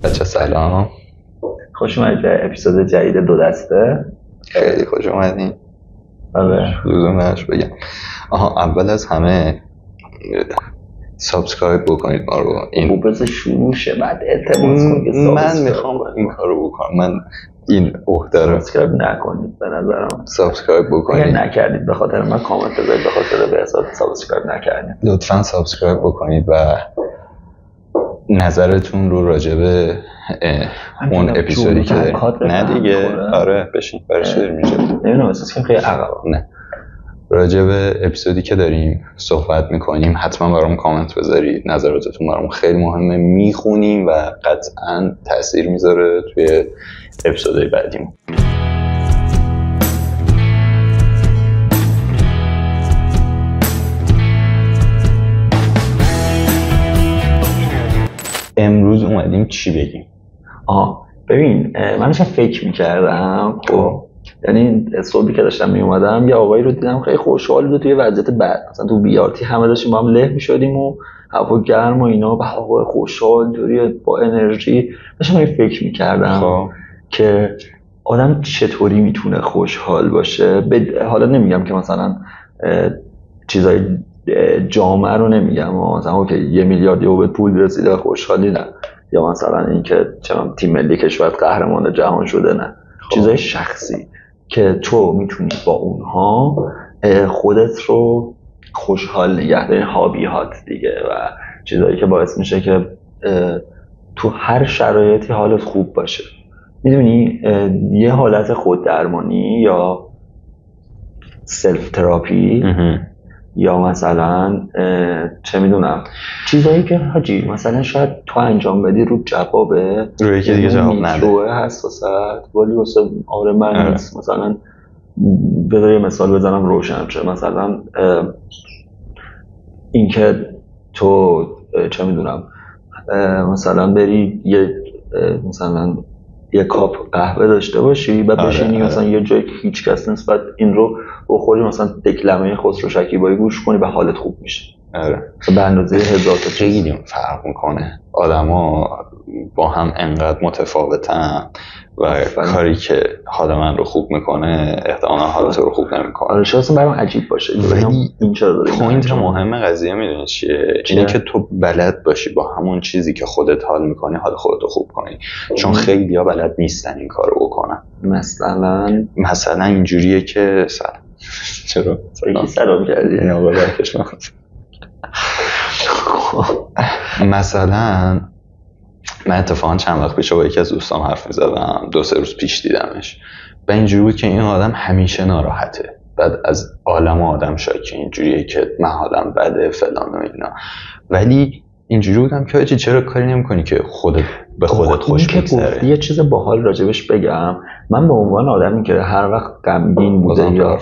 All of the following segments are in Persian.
بچه سلام، خوش اومدید به اپیزود جدید دو دسته. خیلی خوش اومدین. آره لزوم نداشت بگم. اول از همه سابسکرایب بکنید ما رو. این بس شروع شه بعد التماس کنید. من میخوام این کارو بکنم، من این عهده رو. سابسکرایب نکنید به نظرم. سابسکرایب بکنید. اگه نکردید به خاطر من کامنت بذارید، به خاطر به حساب سابسکرایب نکردید لطفاً سابسکرایب بکنید و نظرتون رو راجع به اون اپیزودی که نه دیگه آره بشین برش داریم میشه نمیدونم احساس کنم خیلی عقبم. نه راجع به اپیزودی که داریم صحبت میکنیم حتما برام کامنت بذارید. نظراتتون برام خیلی مهمه، میخونیم و قطعا تاثیر میذاره توی اپیزودهای بعدیم. امروز اومدیم چی بگیم؟ ببین من داشتم فکر میکردم، خب یعنی صبحی که داشتم میومدم یه آقایی رو دیدم خیلی خوشحال بود توی وضعیت بد، مثلا تو بیارتی همه داشتیم با هم له میشدیم و هوا گرم و اینا، و آقای خوشحال دوری با انرژی. داشتم فکر میکردم که آدم چطوری میتونه خوشحال باشه. حالا نمیگم که مثلا چیزای جامعه رو نمیگم، مثلا اوکی 1 میلیارد یهو به پول رسیده خوشحالی نه، یا مثلا اینکه چرا تیم ملی کشور قهرمان جهان شده نه. چیزای شخصی که تو میتونی با اونها خودت رو خوشحال نگه داری، هابی‌هات دیگه، و چیزایی که باعث میشه که تو هر شرایطی حالت خوب باشه. میدونی یه حالت خود درمانی یا سلف تراپی یا مثلا چه میدونم چیزایی که حاجی مثلا شاید تو انجام بدی رو جوابه روی یکی دیگه جواب نده، روی حساسیت ولی واسه آره من نیست. مثلا بذار یه مثال بزنم روشن شه. مثلا اینکه تو چه میدونم مثلا بری مثلا یه کاپ قهوه داشته باشی بعد بشینی مثلا یه جایی که هیچ کس نیست، بعد این رو بخوری، مثلا دکلمه خسرو شکیبایی گوش کنی و حالت خوب میشه. آره به اندازه هزار تا خیلی فرق میکنه. آدما با هم انقدر متفاوتن و کاری که حال من رو خوب میکنه احتمالاً حالت رو خوب نمیکنه. آره شاید برام عجیب باشه، ولی این چرا داره پوینت مهم قضیه میدونی چیه؟ اینه که تو بلد باشی با همون چیزی که خودت حال میکنی حال خودت رو خوب کنی. چون خیلی‌ها بلد نیستن این کارو بکنن. مثلا اینجوریه که چرا سلام کردی این آقا برکش نخواد. مثلا من اتفاقا چند وقت پیش با یکی از دوستان حرف می‌زدم، 2-3 روز پیش دیدمش و اینجوری بود که این آدم همیشه ناراحته، بعد از عالم آدم شاکی، اینجوریه که من حالم بده فلان و اینا. ولی اینجوری بودم که آجی چرا کاری نمی‌کنی که خودت به خودت خوش بگذره؟ یه چیز باحال راجبش بگم. من به عنوان آدمی که هر وقت غمگین بوده یا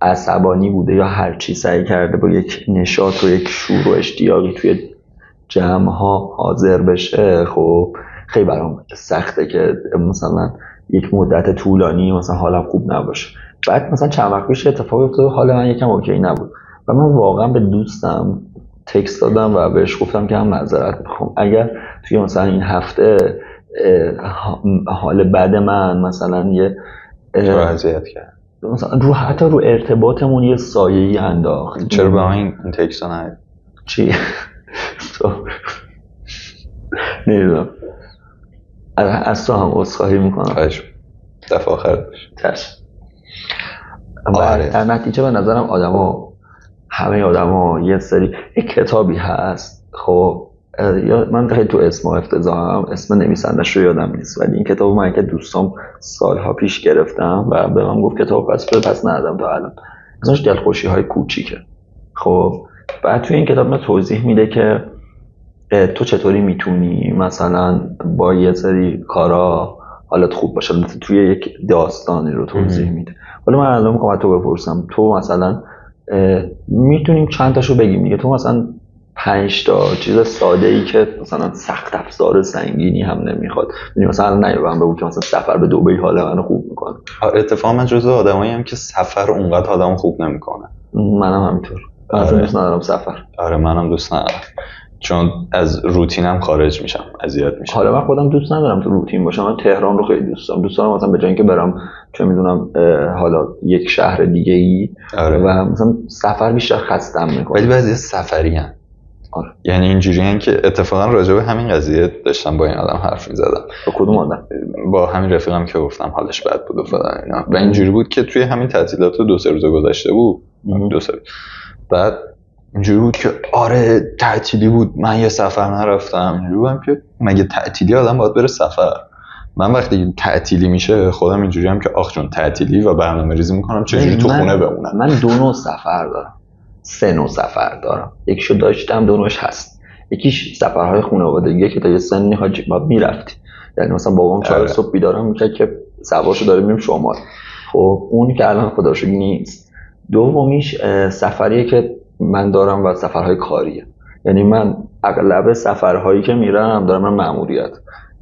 عصبانی بوده یا هر چی سعی کرده با یک نشاط و یک شور و اشتیاقی توی جمع‌ها حاضر بشه، خب خیلی برام سخته که مثلا یک مدت طولانی مثلا حالم خوب نباشه. بعد مثلا چند وقت پیش اتفاقی افتاد حال من یکم اوکی نبود و من واقعا به دوستم تکست دادم و بهش گفتم که هم معذرت میخوام اگر توی مثلا این هفته حال بد من مثلا یه اذیت کرد، مثلا حتی رو ارتباطمون یه سایه‌ای انداخت. چرا به این تکست ندید؟ چی؟ نمیدونم. از تو هم عذرخواهی میکنم. خواهش دفعه آخر باش. چشم. در نتیجه به نظرم همه آدما یه سری کتابی هست، خب من خیلی تو اسم افتضاحم، اسم نویسندش رو یادم نیست، ولی این کتابو من که دوستام سالها پیش گرفتم و به من گفت کتاب پس ندادم تا الان. ازش دلخوشی های کوچیکه. خب بعد توی این کتاب من توضیح میده که تو چطوری میتونی مثلا با یه سری کارا حالت خوب باشه. توی یک داستانی رو توضیح میده. حالا من الان میخوام تو بپرسم، تو مثلا میتونیم چند تاشو بگیم دیگه. تو مثلا 5 تا چیز ساده ای که مثلا سخت افزار سنگینی هم نمیخواد، مثلا نیوام بگو که مثلا سفر به دبی حال منو خوب میکنه. اتفاقا من جزو آدمایی ام که سفر اونقدر آدمو خوب نمیکنه. منم همینطور. من دوست ندارم سفر. آره منم دوست ندارم. چون از روتینم خارج میشم، اذیت میشم. حالا من خودم دوست ندارم تو روتین باشم. من تهران رو خیلی دوست دارم مثلا به جای اینکه برم چه میدونم حالا یک شهر دیگه ای و مثلا سفر بیشتر خستم میکنه. ولی بعضی سفری هم آره. یعنی اینجوری هم که اتفاقا راجع به همین قضیه داشتم با این آدم حرف میزدم. با کدوم آدم؟ با همین رفیقم که گفتم حالش بد بود و فلان اینا. و اینجوری بود که توی همین تعطیلات 2-3 روز گذشته بود 2-3 بعد اینجوری بود که آره تعطیلی بود من یه سفر نرفتم. اینجوری بودم که مگه تعطیلی آدم باید بره سفر؟ من وقتی تعطیلی میشه خودم اینجوری هم که آخ جون تعطیلی و برنامه‌ریزی میکنم چجوری تو خونه بمونم. من 2 نوع سفر دارم، 3 نوع سفر دارم. یکیشو داشتم 2 نوعش هست. یکیش سفرهای خانوادگیه که تا یه سنی حاجی باید میرفتی، یعنی مثلا بابام 4 صبح بیدارم میکرد که سوارشو داره میریم شمال. خب اون که الان خدا رو شکر نیست. دومیش سفریه که من دارم و سفرهای کاریه. یعنی من اغلب سفرهایی که میرم دارم من مأموریت،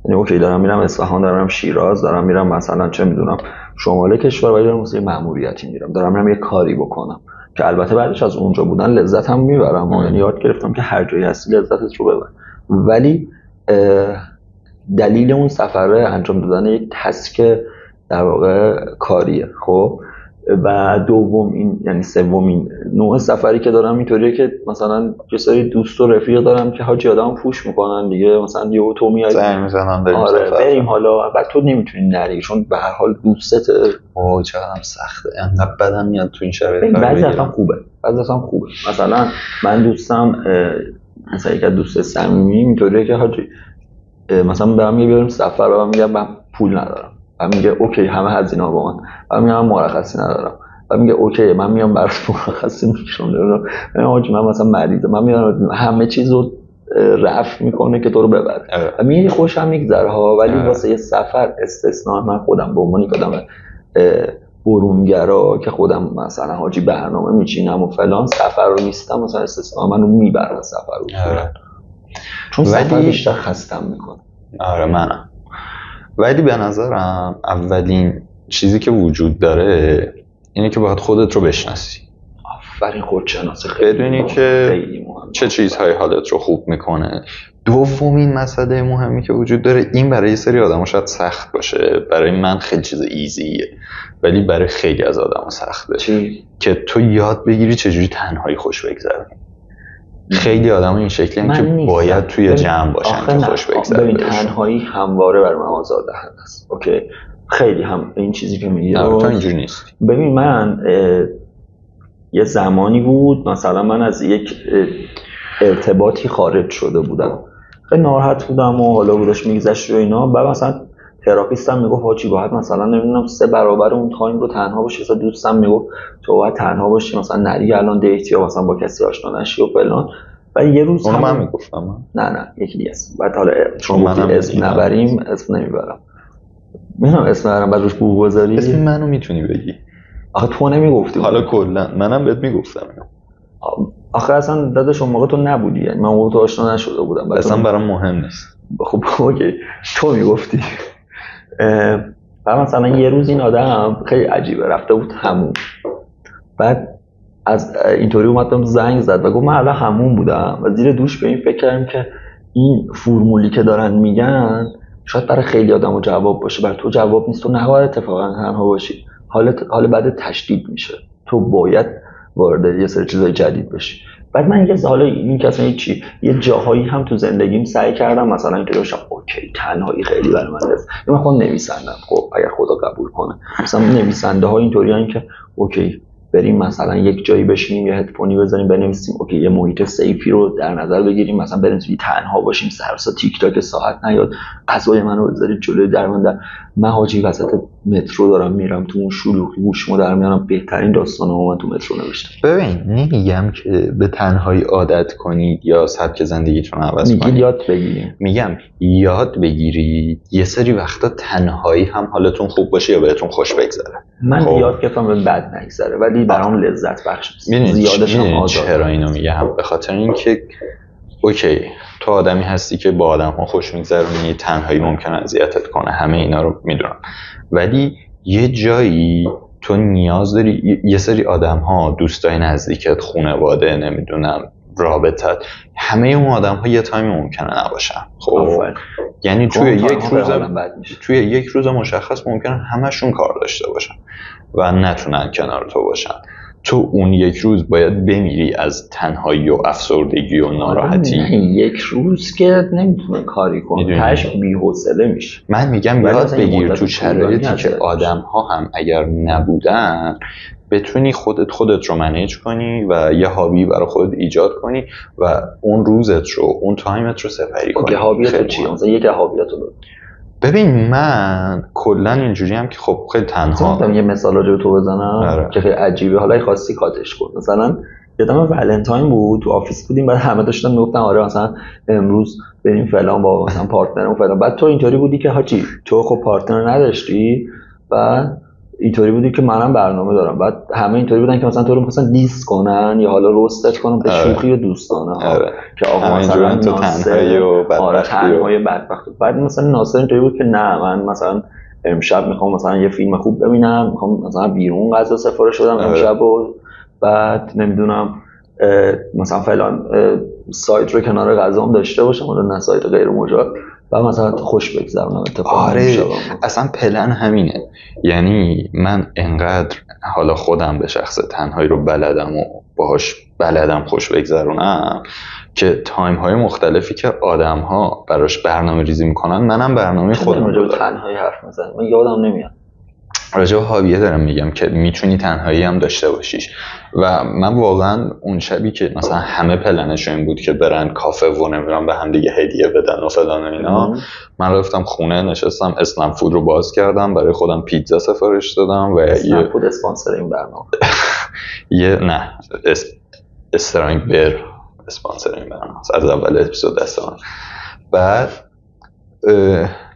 یعنی اوکی دارم میرم اصفهان، دارم میرم شیراز، دارم میرم مثلا چه میدونم شمال کشور، ولی دارم واسه مأموریتی میرم، دارم میرم یه کاری بکنم که البته بعدش از اونجا بودن لذت هم میبرم. یعنی یاد گرفتم که هر جایی هستی لذتت رو ببر. ولی دلیل اون سفره انجام دادن یک تسک در واقع کاریه. خب و دومین یعنی سومین نوع سفری که دارم اینطوریه که مثلا یه سری دوست و رفیق دارم که حاجی آدم پوش میکنن دیگه، مثلا یهو تو میای زنگ میزنن بریم آره بریم حالا بعد تو نمیتونی نری چون به هر حال دوستته. چقدر سخته، انقدر بدم میاد تو این شرایط. بعضی وقتا خوبه، بعضی وقتا خوبه. مثلا من دوستم مثلا یک از دوست صمیمی اینطوریه که حاجی مثلا برام بریم سفر و میگم من پول ندارم و میگه اوکی همه هزینه‌ها با من، و میگم من مرخصی ندارم و میگه اوکی من میام برات مرخصی میگیرم. من مثلا مریضم، من میام همه چیزو رفع میکنه که تو رو ببره و میری خوشم میگذره ها. ولی واسه یه سفر استثنا من خودم به عنوان آدم برونگرا که خودم مثلا حاجی برنامه میچینم و فلان سفر رو نیستم، مثلا استثنا منو میبره سفر رو چون سفر بیشتر خستم میکنه. آره منم. ولی به نظرم اولین چیزی که وجود داره اینه که باید خودت رو بشناسی. آفرین، خودشناسی بدونی که چه چیزهای حالت رو خوب میکنه. دومین مسئله مهمی که وجود داره این برای یه سری آدم شاید سخت باشه، برای من خیلی چیز ایزیه ولی برای خیلی از آدم سخته که تو یاد بگیری چجوری تنهایی خوش بگذرونی. خیلی آدم این شکلی هم که باید توی جمع باشن که خوش بگذره. ببین تنهایی همواره بر من آزاردهنده است. اوکی خیلی هم این چیزی که میگی تو اینجوری نیست. ببین من یه زمانی بود مثلا من از یک ارتباطی خارج شده بودم، خیلی ناراحت بودم و حالا بودش میگذشت و اینا. بعد مثلا تراپیستم میگفت حاجی باید مثلا نمیدونم 3 برابر اون تایم رو تنها باشی. مثلا دوستم میگفت تو باید تنها باشی، مثلا نری الان دیت یا مثلا با کسی آشنا نشی و فلان. و یه روز اونو من میگفتم نه یکی دیگه است. بعد حالا چون گفتی اسم نبریم اسم نمیبرم، میدونم اسم نبرم بعد روش بو بذاری اسم منو میتونی بگی. آخه تو نمیگفتی. حالا کلا منم بهت میگفتم آخه اصلا داداش اون موقع تو نبودی، یعنی من اون تو آشنا نشده بودم اصلا برام مهم نیست. خب اوکی تو میگفتی. بعد مثلا یه روز این آدم خیلی عجیبه رفته بود حموم، بعد از اینطوری اومد بهم زنگ زد و گفت من الان حموم بودم و زیر دوش به این فکر کردم که این فرمولی که دارن میگن شاید برای خیلی آدمو جواب باشه، برای تو جواب نیست. تو نباید اتفاقا تنها باشی، حال بعد تشدید میشه، تو باید وارد یه سری چیزای جدید بشی. بعد من یه حالا این که اصلا چی یه جاهایی هم تو زندگیم سعی کردم مثلا اینطوری باشم اوکی تنهایی خیلی برای من لازم. من خودم نویسندم، خب اگر خدا قبول کنه مثلا نویسنده ها اینطوریان که اوکی بریم مثلا یک جایی بشینیم یه هدفونی بزنیم بنویسیم، اوکی یه محیط سیفی رو در نظر بگیریم، مثلا بریم تنها باشیم سرسا تیک تاک ساعت نیاد غذای منو بذارید جلوی درمون. من حاجی وسط مترو دارم میرم تو اون شلوغی گوشمو در میارم، بهترین داستانمو من تو مترو نوشتم. ببین نمیگم که به تنهایی عادت کنید یا سبک زندگیتون رو عوض کنید، یاد بگیرید. میگم یاد بگیرید یه سری وقتا تنهایی هم حالتون خوب باشه یا بهتون خوش بگذره. من یاد گرفتم به بد نگذره ولی برام لذت بخش نیست. زیادش هم آزاد. چرا اینو میگم؟ به خاطر اینکه اوکی تو آدمی هستی که با آدم‌ها خوش می‌گذرونی، تنهایی ممکنه اذیتت کنه، همه اینا رو میدونم، ولی یه جایی تو نیاز داری یه سری آدم‌ها، دوستای نزدیکت، خانواده، نمیدونم رابطت، همه اون آدم‌ها یه تایمی ممکنه نباشن. خب یعنی توی یک روز مشخص ممکنه همشون کار داشته باشن و نتونن کنار تو باشن. تو اون یک روز باید بمیری از تنهایی و افسردگی و ناراحتی. نه یک روز که نمیتونه کاری کنه، تاش بی‌حوصله میشه. من میگم یاد بگیر تو شرایطی که آدم‌ها هم اگر نبودن بتونی خودت رو منیج کنی و یه هابی برای خودت ایجاد کنی و اون روزت رو، اون تایمت رو سپری کنی. اوکی، هابیت چیه؟ مثلا یک هابیاتو بگو. ببین من کلا اینجوری هم که خب خیلی تنها. یه مثال راجع به تو بزنم که خیلی عجیبه، حالا خواستی کاتش کن. مثلا یادم ولنتاین بود، تو آفیس بودیم، بعد همه داشتن میگفتن آره مثلا امروز بریم فلان با مثلا پارتنرم فلان. بعد تو اینطوری بودی که حاجی تو خب پارتنر نداشتی، بعد اینطوری بودی که منم برنامه دارم. بعد همه اینطوری بودن که مثلا تو رو می‌خواستن دیس کنن یا حالا روستت کنن به شوخی و دوستانه که آقا مثلا تو تنهایی و بدبختی. بعد مثلا ناصر اینطوری بود که نه من مثلا امشب میخوام مثلا یه فیلم خوب ببینم، میخوام مثلا بیرون غذا سفارش بدم امشب و بعد نمیدونم مثلا فلان سایت رو کنار غذام داشته باشم ولی نه سایت غیر مجاز و مثلا خوش بگذرونم. اتفاقا اصلا پلن همینه. یعنی من انقدر حالا خودم به شخص تنهایی رو بلدم و باهاش بلدم خوش بگذرونم که تایم های مختلفی که آدم ها براش برنامه ریزی میکنن منم برنامه خودم رو تنهایی حرف میزنم. من یادم نمیاد. راجع به هابیه دارم میگم که میتونی تنهایی هم داشته باشیش و من واقعا اون شبی که مثلا همه پلنش این بود که برن کافه و نمیدونم به هم دیگه هدیه بدن و فلان و اینا، من رفتم خونه نشستم اسلام فود رو باز کردم، برای خودم پیتزا سفارش دادم و اسلام فود اسپانسر این برنامه نه استرانگ بر اسپانسر این برنامه از اول اپیزود دستم. بعد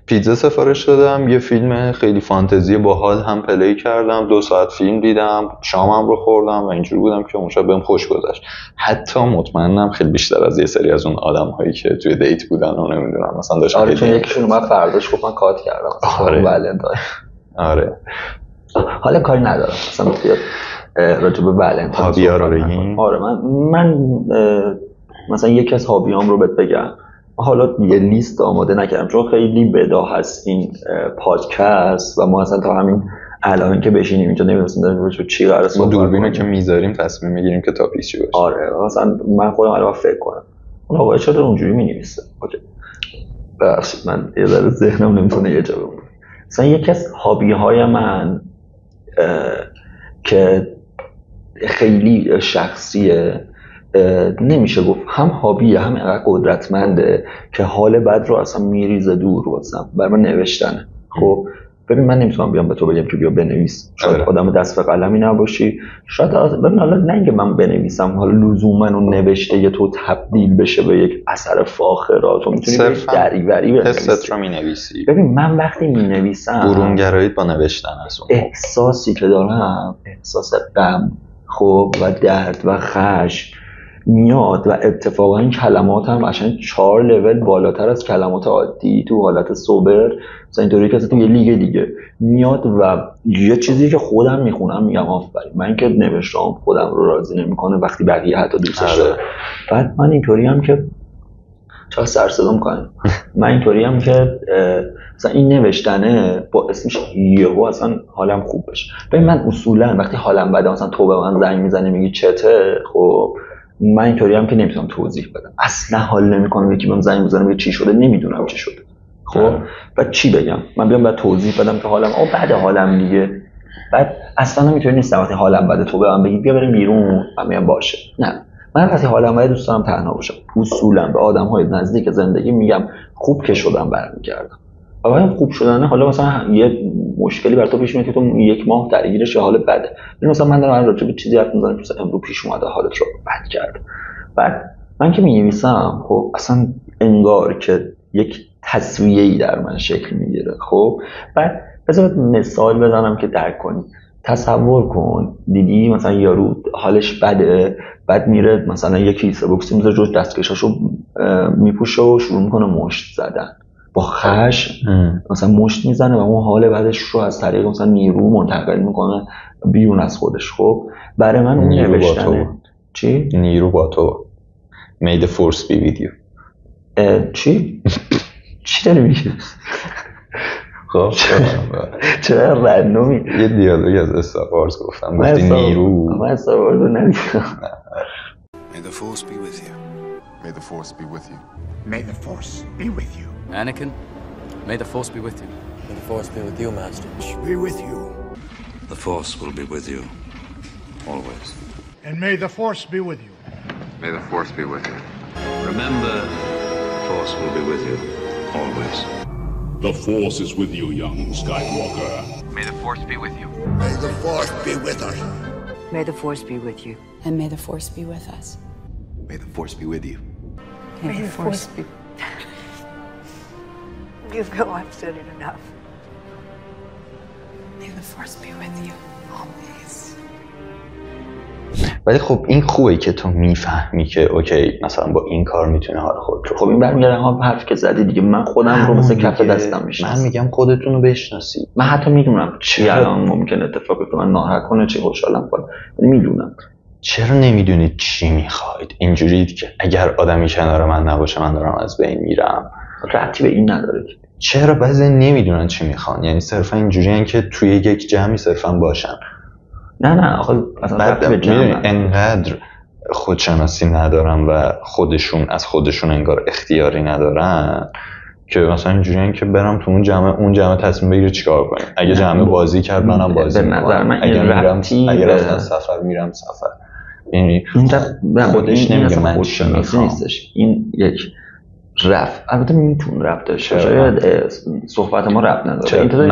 پیتزا سفارش دادم، یه فیلم خیلی فانتزی باحال هم پلی کردم، 2 ساعت فیلم دیدم، شامم رو خوردم و اینجوری بودم که اون شب بهم خوش گذشت. حتی مطمئنم خیلی بیشتر از یه سری از اون آدم‌هایی که توی دیت بودن و نمیدونم مثلا داشتن. آره چون یکیشون اومد فرداش گفت من کات کردم. آره ولنتاین. آره حالا کاری ندارم مثلا بیاد راجع به ولنتاین هابی‌ها رو بگیم. آره من مثلا یکی از هابیام رو بهت بگم. حالا یه لیست آماده نکردم چون خیلی بدا هست این پادکست و ما اصلا تا همین الان که بشینیم اینجا نمی‌دونیم راجع به چی قراره صحبت کنیم. ما دوربینو که میذاریم تصمیم میگیریم که تاپیک چی باشه. آره مثلا من خودم الان فکر کنم اون آقا چرا اونجوری می‌نویسه. اوکی بس من یه ذره ذهنم نمیتونه یه جا بمونه. مثلا یکی از هابی‌های من که خیلی شخصیه، نمیشه گفت هم هابیه هم اینقدر قدرتمنده که حال بد رو اصلا میریزه دور واسم، برای من نوشتنه. خب ببین من نمیتونم بیام به تو بگم که بیا بنویس، شاید آدم دست به قلمی نباشی، شاید ببین حالا نه اینکه من بنویسم حالا لزوما اون نوشته تو تبدیل بشه به یک اثر فاخر، تو میتونی به دریوری بنویسی، حست رو مینویسی. ببین من وقتی مینویسم برونگراییت با نوشتن است، احساسی که دارم احساس غم خب و درد و خشم میاد و اتفاقا این کلمات هم عشان 4 لول بالاتر از کلمات عادی تو حالت سوبر مثلا اینطوری که تو یه لیگ دیگه میاد و یه چیزی که خودم میخونم میگم آفرین من که نوشتم خودم رو راضی نمیکنه وقتی بقیه حتی دوستش داره. بعد من اینطوری هم که چرا سر صدا میکنم من اینطوری هم که مثلا این نوشتنه با اسمش یهو اصلا حالم خوب بشه. ببین من اصولا وقتی حالم بده مثلا تو به من زنگ میزنی میگی چته، خب من اینطوری هم که نمیتونم توضیح بدم، اصلا حال نمیکنم یکی بهم زنگ بزنه میگه چی شده، نمیدونم چی شده. خب بعد چی بگم من بیام بعد توضیح بدم که حالم بعد حالم دیگه، بعد اصلا نمیتونی نیست وقتی حالم بده تو به من بگی بیا بریم بیرون من میگم باشه. نه من وقتی حالم بده دوست دارم تنها باشم، اصولا به آدم‌های نزدیک زندگی میگم خوب که شدم برمیگردم. اول خوب شدنه حالا مثلا یه مشکلی بر تو پیش میاد که تو 1 ماه درگیرش حال بده، مثلا من دارم راجع به چیزی حرف میزنم که امروز پیش اومده حالت رو بد کرد. بعد من که می‌نویسم خب اصلا انگار که یک تصویه‌ای در من شکل میگیره. خب بعد بذار مثال بزنم که درک کنی. تصور کن دیدی مثلا یارو حالش بده، بعد میره مثلا یک کیسه بوکسی میذاره جوش دستکشاشو میپوشه و شروع میکنه مشت زدن با خشم مثلا مشت میزنه و اون حال بعدش رو از طریق مثلا نیرو منتقل میکنه بیرون از خودش. خب برای من اون نوشتنه چی؟ نیرو با تو May the force be with you. چی داری میگی؟ خب چرا رندومی؟ یه دیالوگی از استار وارز گفتم، گفتی نیرو. من استار وارز رو ندیدم. May the force be with you. May the force be with you. May the force be with you. Anakin, may the force be with you. May the force be with you, Master. Be with you. The force will be with you, always. And may the force be with you. May the force be with you. Remember, the force will be with you, always. The force is with you, young Skywalker. May the force be with you. May the force be with us. May the force be with you. And may the force be with us. May the force be with you. May the force be... You've go, I've said it enough. May the force be with you, always. ولی خب این خوبه که تو میفهمی که اوکی مثلا با این کار میتونه حال خود رو. خب این برمیگردم هم حرف که زدی دیگه. من خودم رو مثل کف دستم میشناسم. من میگم خودتون رو بشناسی. من حتی میدونم چی الان ممکنه اتفاق بیفته، من ناراحت کنه، چی خوشحالم کنه، میدونم. چرا نمیدونید چی میخواید؟ اینجورید که اگر آدمی کنار من نباشه من دارم از بین میرم. ربطی به این نداره. چرا بعضی نمیدونن چی میخوان؟ یعنی صرفا اینجوریان که توی یک جمعی صرفا باشن. نه آخه اصلا ربطی به جمع. انقدر خودشناسی ندارن و از خودشون انگار اختیاری ندارن که مثلا اینجوریان که برم تو اون جمع تصمیم بگیره چیکار کنیم. اگه جمع بازی کرد منم بازی میکنم. اگه رفتن سفر میرم سفر. یعنی خودش نمیگه من چی میخوام. این یک رفت، البته میتونه رفت داشته، شاید صحبت ما رفت نداره.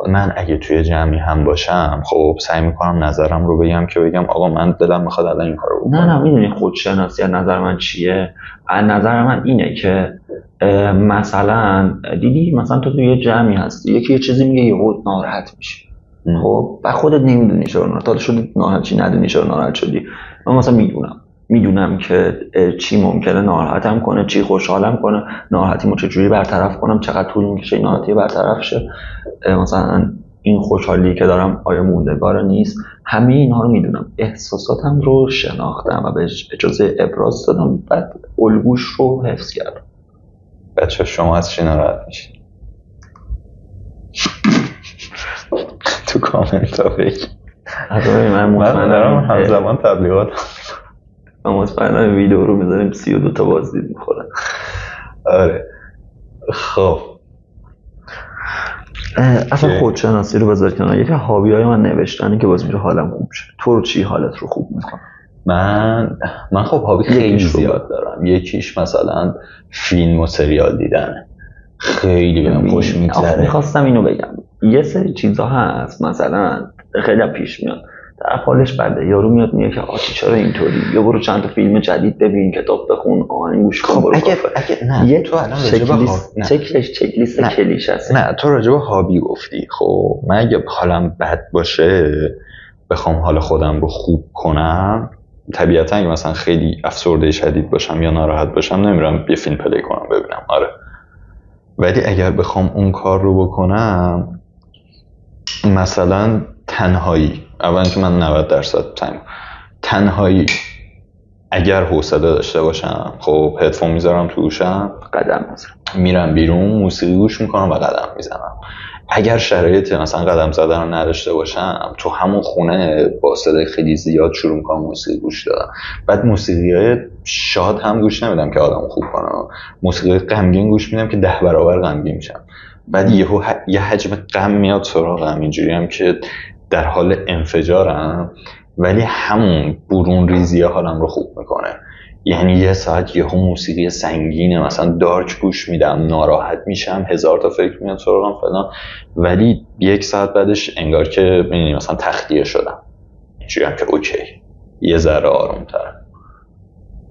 من اگه توی جمعی هم باشم خب سعی میکنم نظرم رو بگم آقا من دلم میخواد الان این کارو بکنم. نه میدونی خودشناسی از نظر من چیه؟ از نظر من اینه که مثلا دیدی مثلا تو توی یه جمعی هستی، یکی یه چیزی میگه یهو ناراحت میشه، خب بعد خودت نمیدونی چرا ناراحت شدی، ناراحت چی ندونی چرا ناراحت شدی. من مثلا میدونم که چی ممکنه ناراحتم کنه، چی خوشحالم کنه، ناراحتیمو چجوری برطرف کنم، چقدر طول میکشه این ناراحتی برطرف شه، مثلا این خوشحالی که دارم آیا موندگار نیست. همه اینها رو میدونم، احساساتم رو شناختم و بهش اجازه ابراز دادم، بعد الگوش رو حفظ کردم. بچه شما از چی ناراحت میشین؟ تو کامنت ها بگی. من مطمئنم همزمان تبلیغات من مطمئنم ویدیو رو میذاریم 32 تا بازدید میخورن. آره خب اصلا خودشناسی رو بذار کنار. یکی هابی‌های من نوشتنه که باز میشه حالم خوب شه. تو رو چی حالت رو خوب میکنه؟ من خب هابی خیلی زیاد دارم. یکیش مثلا فیلم و سریال دیدنه، خیلی بهم خوش میگذره. میخواستم اینو بگم، یه سری چیزا هست مثلا خیلی پیش میاد در حالش بده، یارو میاد میگه که آتی چرا اینطوری، یا برو چند تا فیلم جدید ببین، کتاب بخون، آهنگ گوش کن، برو اگه نه تو الان چک لیست کلیش هست. نه تو راجع به هابی گفتی. خب من اگه حالم بد باشه بخوام حال خودم رو خوب کنم، طبیعتا اگه مثلا خیلی افسرده شدید باشم یا ناراحت باشم نمیرم یه فیلم پلی کنم ببینم. آره ولی اگر بخوام اون کار رو بکنم، مثلا تنهایی، اولا که من 90% تنهایی اگر حوصله داشته باشم خب هدفون میذارم تو گوشم، قدم میزنم، میرم بیرون، موسیقی گوش میکنم و قدم میزنم. اگر شرایط مثلا قدم زدن رو نداشته باشم تو همون خونه با صدای خیلی زیاد شروع میکنم موسیقی گوش دادن. بعد موسیقی شاد هم گوش نمیدم که آدمو خوب کنم، موسیقی غمگین گوش میدم که 10 برابر غمگین میشم. بعد یه حجم غم میاد سراغم، اینجوری هم که در حال انفجارم، ولی همون برون ریزیه حالم رو خوب میکنه. یعنی یه ساعت یهو موسیقی سنگینه مثلا دارک گوش میدم، ناراحت میشم، 1000 تا فکر میاد سراغم فلان، ولی 1 ساعت بعدش انگار که میدونی مثلا تخلیه شدم، اینجوری هم که اوکی یه ذره آروم‌تر.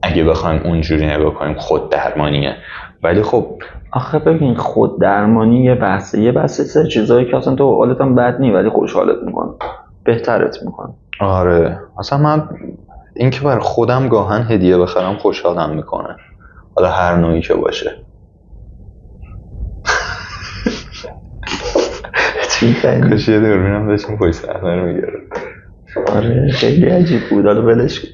اگه بخوایم اونجوری نگاه کنیم خود درمانیه، ولی خب آخه ببین خود درمانی یه بحثه سه چیزایی که اصلا تو حالت هم بد نی ولی خوشحالت میکنه، بهترت میکنه. آره اصلا من این که برای خودم گاهن هدیه بخرم خوشحالم میکنه، حالا هر نوعی که باشه. کاش یه دوربینم داشتیم پشت صحنه رو میگرد. آره خیلی عجیب بود، حالا ولش کن.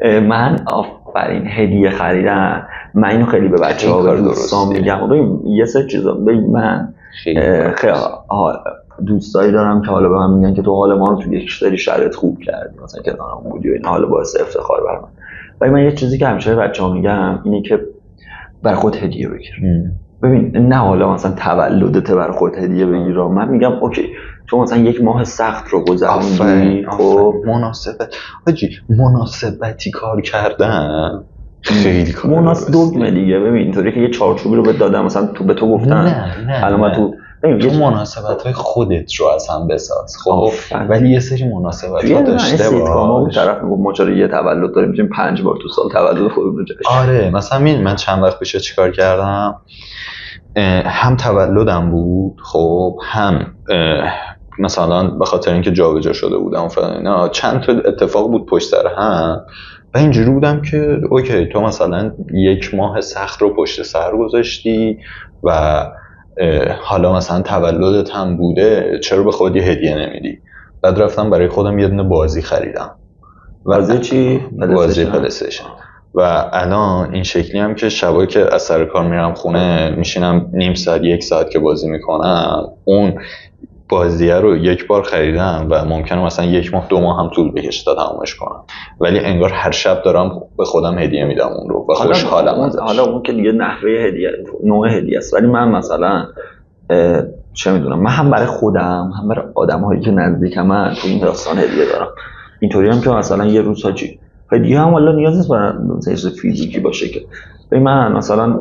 من آفرین هدیه خریدن، من اینو خیلی به بچه‌ها و دوستام میگم. ببین یه سری چیزا، ببین من خیلی دوستایی دارم که حالا به من میگن که تو حال ما رو تو یکیش داری شرایط خوب کردی، مثلا که دارم بودی و این حال باعث افتخار برام. ولی من یه چیزی که همیشه به بچه‌ها میگم اینه که برای خود هدیه بگیر. ببین نه حالا مثلا تولدت برای خود هدیه بگیر، من میگم اوکی تو مثلا یک ماه سخت رو گذروندی، خب مناسبتی کار کردن خیلی کار دگمه دیگه. ببین اینطوری که یه چارچوبی رو بهت دادم، مثلا تو به تو گفتن الان من تو مناسبت‌های خودت رو از هم بساز، خب ولی یه سری مناسبت‌ها داشته باش. طرف میگه ما چرا یه تولد داریم می‌تونیم 5 بار تو سال تولد خودمون رو جشن. آره مثلا من چند وقت پیش چیکار کردم، هم تولدم بود، خب هم مثلا به خاطر اینکه جابجا شده بودم فلان چند تا اتفاق بود پشت سر هم و اینجوری بودم که اوکی تو مثلا یک ماه سخت رو پشت سر گذاشتی و حالا مثلا تولدت هم بوده، چرا به خودی هدیه نمیدی؟ بعد رفتم برای خودم یه دونه بازی خریدم. بازی چی؟ بازی پلی‌استیشن. و الان این شکلی هم که شبایی که از سر کار میرم خونه میشینم نیم ساعت یک ساعت که بازی میکنم، اون بازیه رو یک بار خریدم و ممکنه مثلا یک ماه 2 ماه هم طول بکشه تا تمامش کنم، ولی انگار هر شب دارم به خودم هدیه میدم اون رو و خوشحالم ازش. حالا اون که دیگه نحوه هدیه، نوع هدیه است، ولی من مثلا چه میدونم، من هم برای خودم هم برای آدم‌هایی که نزدیکم تو این داستان هدیه دارم. اینطوری هم که مثلا یه روز هاچی هدیه هم والا نیاز نیست برای چیز فیزیکی باشه که من مثلا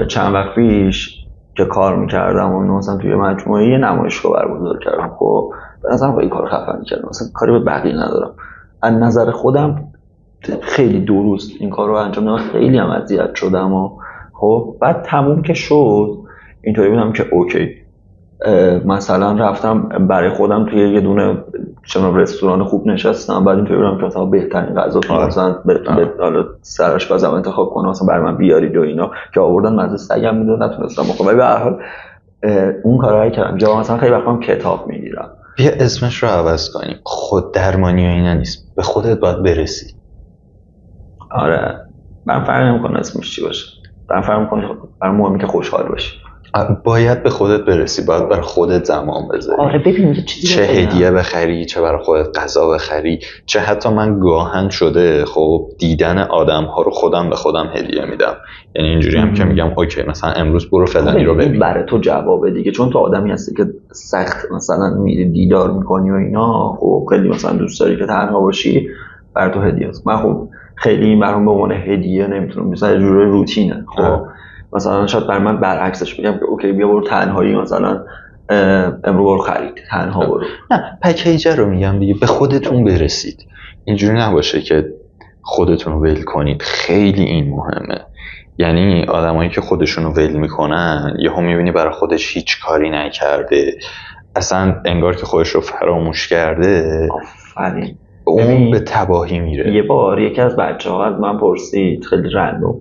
چند وقت پیش که کار میکردم و مثلا توی مجموعه یه نمایشگاه برگزار کردم، خب به نظرم این کار خفن کردم، مثلا کاری به بقیه ندارم، از نظر خودم خیلی درست این کار رو انجام دادم، خیلی هم اذیت شدم و خب بعد تموم که شد اینطوری بودم که اوکی مثلا رفتم برای خودم توی یه دونه رستوران خوب نشستم، بعد اینطوری بودم که مثلا بهترین غذا تو مثلا حالا سرآشپزم انتخاب کنم مثلا برای من بیارید و اینا که آوردن مزه سگم میدون نتونستم بخورم، ولی به هر حال اون کارهایی کردم. جا مثلا خیلی وقتا کتاب میگیرم. بیا اسمش رو عوض کنیم، خود درمانی و اینا نیست، به خودت باید برسی. آره من فرق نمی‌کنه اسمش چی باشه، من فرق می‌کنه برام مهمه که خوشحال باشی. باید به خودت برسی، باید برای خودت زمان بذاری. آره ببین یه چیزی چه هدیه بخری، چه برای خودت غذا بخری، چه حتی من گاهن شده خب دیدن آدم‌ها رو خودم به خودم هدیه میدم، یعنی اینجوری هم که میگم اوکی مثلا امروز برو فلانی رو ببین. برای تو جوابه دیگه، چون تو آدمی هستی که سخت مثلا میری دیدار میکنی و اینا، خب خیلی مثلا دوست داری که تنها باشی، برای تو هدیه است. من خب خیلی این برام به عنوان هدیه نمیتونم، مثلا یه جوری روتینه. خب مثلا شاید برای من برعکسش بگم که اوکی بیا برو تنهایی، مثلا امروز برو خرید تنها برو. نه پکیج رو میگم دیگه، به خودتون برسید، اینجوری نباشه که خودتون رو ول کنید. خیلی این مهمه، یعنی آدمایی که خودشون رو ول میکنن یهو میبینی برای خودش هیچ کاری نکرده، اصلا انگار که خودش رو فراموش کرده. آفرین. اون به تباهی میره. یه بار یکی از بچه‌ها از من پرسید خیلی رندوم،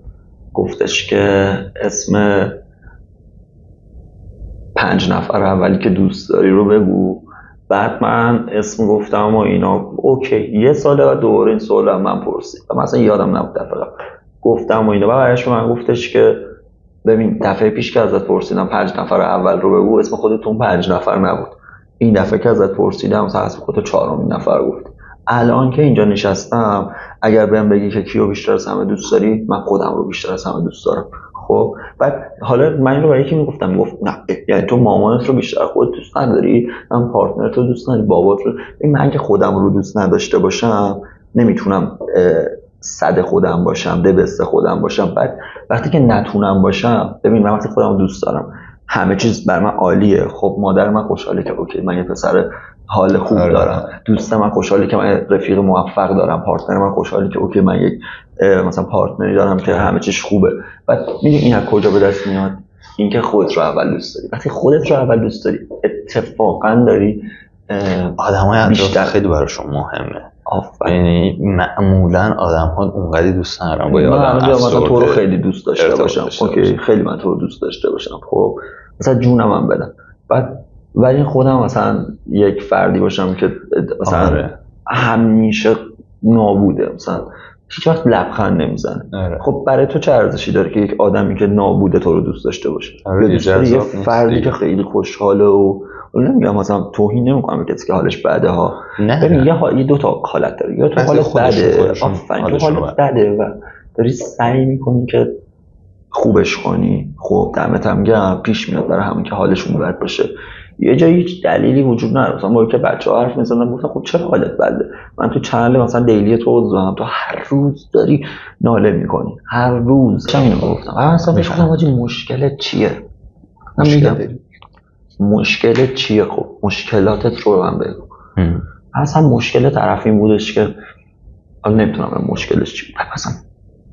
گفتش که اسم 5 نفر اولی که دوست داری رو بگو. بعد من اسم گفتم و اینا، اوکی یه ساله و دوباره این سوال هم من پرسید و مثلا یادم نبود دفعه گفتم و اینا، و برایش من گفتش که ببین دفعه پیش که ازت پرسیدم 5 نفر اول رو بگو، اسم خودتون 5 نفر نبود، این دفعه که ازت پرسیدم مثلا اسم خودت 4مین نفر گفت. الان که اینجا نشستم اگر بهم بگی که کیو بیشتر از همه دوست داری، من خودم رو بیشتر از همه دوست دارم. خب بعد حالا من اینو برای یکی میگفتم، گفت نه یعنی تو مامانت رو بیشتر خودت دوست نداری، من پارتنرت رو دوست نداری، بابات رو. من که خودم رو دوست نداشته باشم نمیتونم صد خودم باشم، دبست خودم باشم. بعد وقتی که نتونم باشم، ببین من وقتی خودم رو دوست دارم همه چیز بر من عالیه، خب مادر من خوشحاله که اوکی من یه پسر حال خوب دارم، دوست من خوشحاله که من رفیق موفق دارم، پارتنر من خوشحاله که اوکی من یک مثلا پارتنری دارم که همه چیز خوبه. بعد میدونی این از کجا به دست میاد؟ اینکه خودت رو اول دوست داری. وقتی خودت رو اول دوست داری اتفاقا داری آدمای اطراف خیلی براشون مهمه. یعنی معمولا آدم‌ها اونقدر دوست ندارن با آدم مثلا تو رو خیلی دوست داشته باشم، اوکی خیلی من تو رو دوست داشته باشم، خب مثلا جونم هم بدم. بعد ولی خودم مثلا یک فردی باشم که مثلا همیشه نابوده، مثلا هیچ وقت لبخند نمیزنه. خب برای تو چه ارزشی داره که یک آدمی که نابوده تو رو دوست داشته باشه؟ یه فردی که خیلی خوشحاله و نمیگم مثلا توهین نمیکنم به کسی که حالش بده ها، ببین یه دو تا حالت داره، یا تو حالت بده، آفرین، تو حالت بده و داری سعی میکنی که خوبش کنی، خب دمت هم گرم، پیش میاد برای همون که حالشون بد باشه. یه جایی هیچ دلیلی وجود نداره، مثلا موقعی که بچه‌ها حرف می‌زنن گفتن خب چرا حالت بده؟ من تو چنل مثلا دیلی تو عضوام، تو هر روز داری ناله میکنی، هر روز چه اینو گفتم، من اصلا بهش گفتم آجی مشکلت چیه؟ من میگم مشکلت چیه؟ خب مشکلاتت رو من بگو. اصلا مشکل طرف این بودش که حالا نمیتونم مشکلش چی بود، مثلا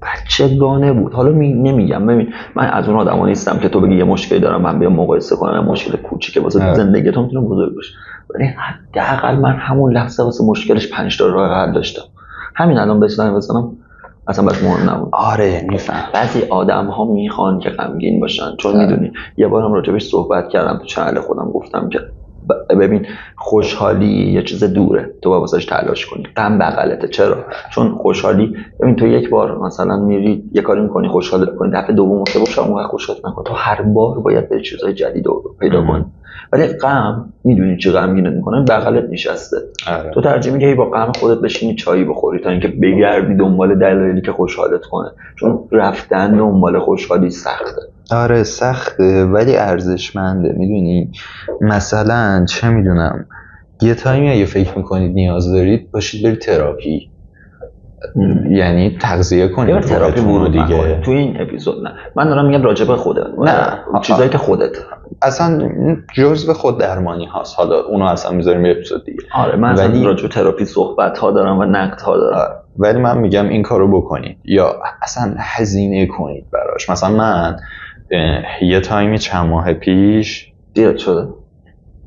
بچگانه بود. حالا نمیگم، ببین من از اون آدما نیستم که تو بگی یه مشکلی دارم من بیام مقایسه کنم، مشکل کوچیکه واسه زندگیتون میتونه بزرگ باشه، ولی حداقل من همون لحظه واسه مشکلش 5 تا راه حل داشتم. همین الان بزنم اصلا بس مهم نبود. آره میفهم. بعضی آدم‌ها میخوان که غمگین باشن، چون میدونی یه بارم راجبش صحبت کردم تو چنل خودم، گفتم که ببین خوشحالی یه چیز دوره، تو باید واسش تلاش کنی. غم بغلته. چرا؟ چون خوشحالی، ببین تو یک بار مثلا میری یه کاری میکنی خوشحال کنی، دفعه دوم سوم شما اونقدر خوشحال نکنی، تو هر بار باید به چیزای جدید پیدا کنی. ولی غم میدونی چه غمگینت میکنه؟ بغلت نشسته. تو ترجیح میدی با غم خودت بشینی چایی بخوری تا اینکه بگردی دنبال دلایلی که خوشحالت کنه، چون رفتن دنبال خوشحالی سخته. آره سخته ولی ارزشمنده. میدونی مثلا چه میدونم یه تایمی اگه فکر میکنید نیاز دارید باشید برید تراپی، یعنی تغذیه کنید تراپی ورود دیگه. تو این اپیزود نه، من دارم میگم راجع به خودت، نه چیزایی که خودت اصلا جزء خود درمانی هاست، حالا اونو اصلا میذاریم یه اپیزود دیگه. آره من ولی راجع به تراپی صحبت ها دارم و نقد ها دارم. ولی من میگم این کارو بکنید یا اصلا هزینه کنید براش. مثلا من یه تایمی چند ماه پیش دیگه شده